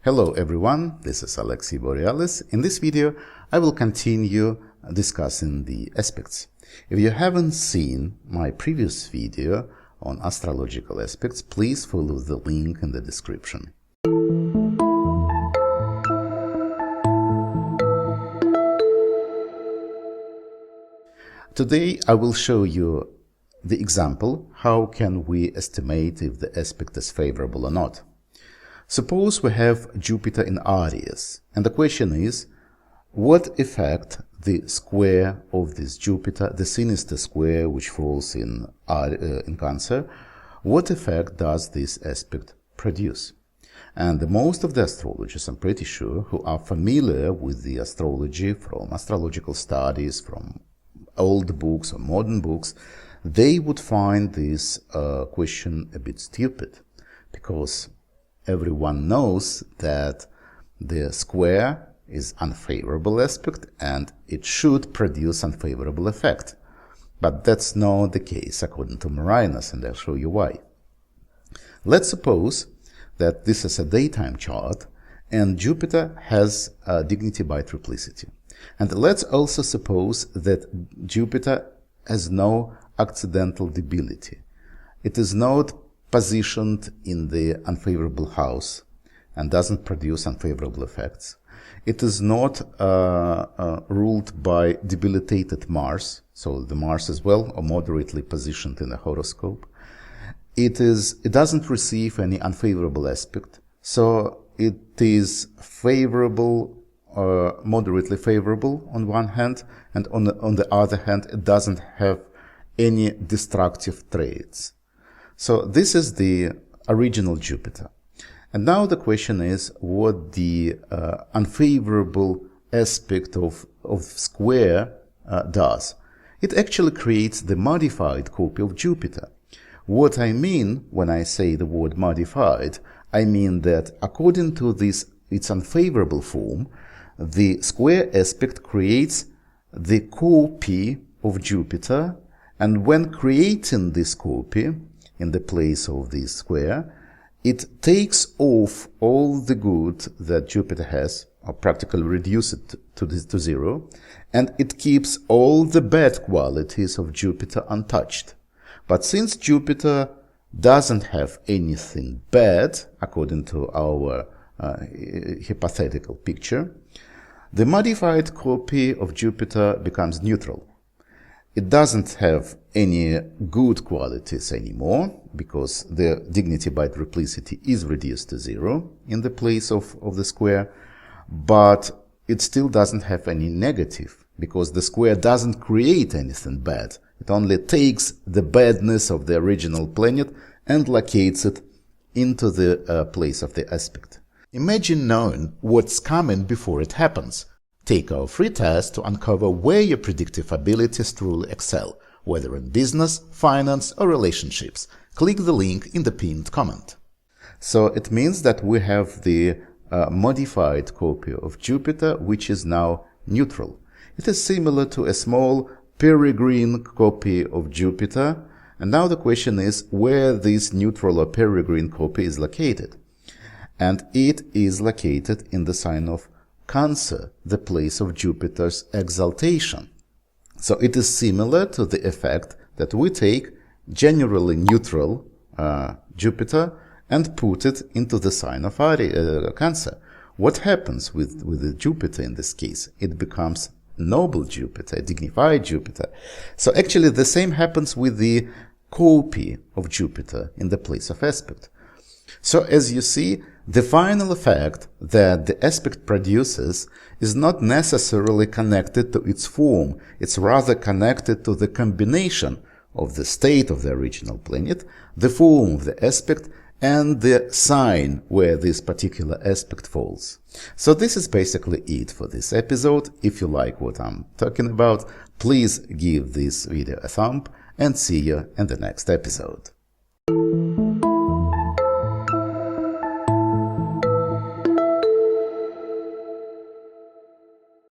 Hello everyone, this is Alexey Borealis. In this video, I will continue discussing the aspects. If you haven't seen my previous video on astrological aspects, please follow the link in the description. Today I will show you the example how can we estimate if the aspect is favorable or not. Suppose we have Jupiter in Aries, and the question is, what effect the square of this Jupiter, the sinister square which falls in Cancer, what effect does this aspect produce? And most of the astrologers, I'm pretty sure, who are familiar with the astrology from astrological studies, from old books or modern books, they would find this question a bit stupid, because everyone knows that the square is unfavorable aspect and it should produce unfavorable effect. But that's not the case according to Marinus, and I'll show you why. Let's suppose that this is a daytime chart and Jupiter has a dignity by triplicity. And let's also suppose that Jupiter has no accidental debility. It is not positioned in the unfavorable house and doesn't produce unfavorable effects. It is not ruled by debilitated Mars, so the Mars is well or moderately positioned in the horoscope. It doesn't receive any unfavorable aspect, so it is favorable or moderately favorable on one hand, and on the other hand it doesn't have any destructive traits. So this is the original Jupiter. And now the question is what the unfavorable aspect of square does. It actually creates the modified copy of Jupiter. What I mean when I say the word modified, I mean that according to its unfavorable form, the square aspect creates the copy of Jupiter, and when creating this copy, in the place of this square, it takes off all the good that Jupiter has, or practically reduce it to zero, and it keeps all the bad qualities of Jupiter untouched. But since Jupiter doesn't have anything bad, according to our hypothetical picture, the modified copy of Jupiter becomes neutral. It doesn't have any good qualities anymore, because the dignity by triplicity is reduced to zero in the place of the square, but it still doesn't have any negative, because the square doesn't create anything bad. It only takes the badness of the original planet and locates it into the place of the aspect. Imagine knowing what's coming before it happens. Take our free test to uncover where your predictive abilities truly excel, whether in business, finance, or relationships. Click the link in the pinned comment. So it means that we have the modified copy of Jupiter, which is now neutral. It is similar to a small peregrine copy of Jupiter, and now the question is where this neutral or peregrine copy is located. And it is located in the sign of Cancer, the place of Jupiter's exaltation. So it is similar to the effect that we take generally neutral Jupiter and put it into the sign of Cancer. What happens with the Jupiter in this case? It becomes noble Jupiter, dignified Jupiter. So actually the same happens with the copy of Jupiter in the place of aspect. So as you see, the final effect that the aspect produces is not necessarily connected to its form, it's rather connected to the combination of the state of the original planet, the form of the aspect, and the sign where this particular aspect falls. So this is basically it for this episode. If you like what I'm talking about, please give this video a thumb and see you in the next episode.